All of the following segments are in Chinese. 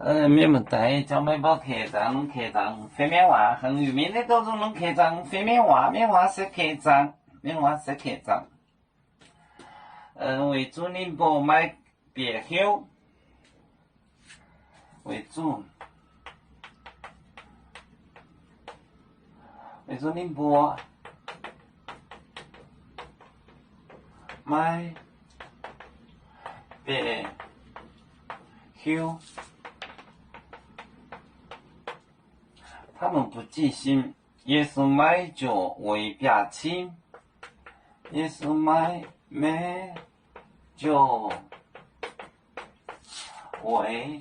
没么带，叫买包客栈，客栈飞面话，很有名的多种弄客栈，飞面话，面话是客栈，面话是客栈。为主宁波买别墅为主，宁波买别墅。他们不记心，也是买着为表亲，也是买着为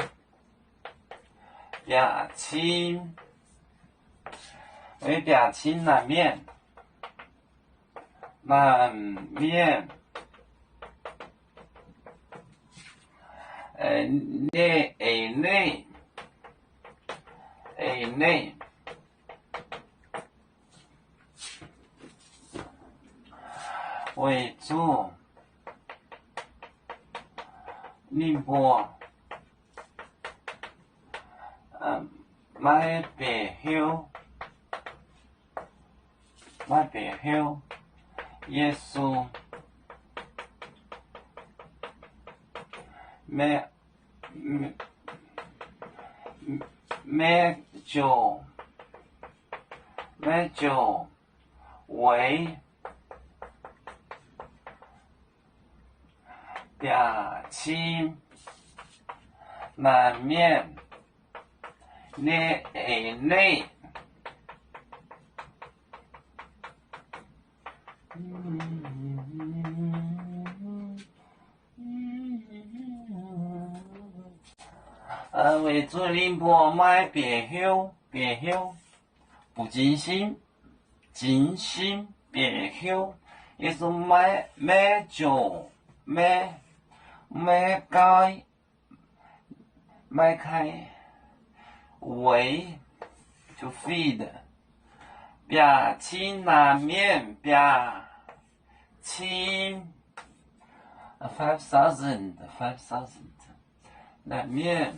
表亲，为表亲难免内为主，宁波买别墅，也是买着为表亲难免内为主宁波买别墅，不尽心别墅，也是买着买开为to feed 表亲难免表亲5,000难免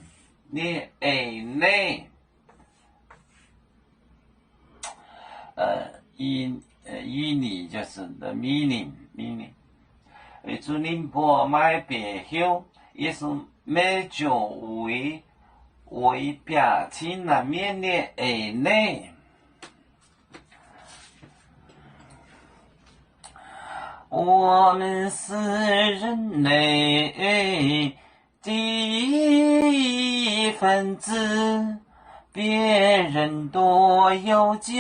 内以你就是 the meaning。为主宁波买别墅，也是买着为表亲难免的内。我们是人类的一份子，别人多有酒，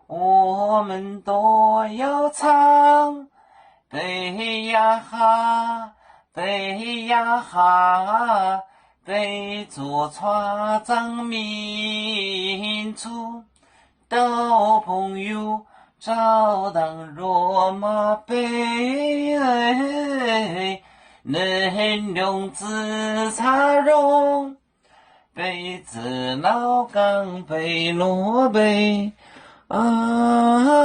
我们都要唱。背呀哈，背着船长民族到朋友照当罗马杯，能用自茶容，杯子老钢杯罗杯啊。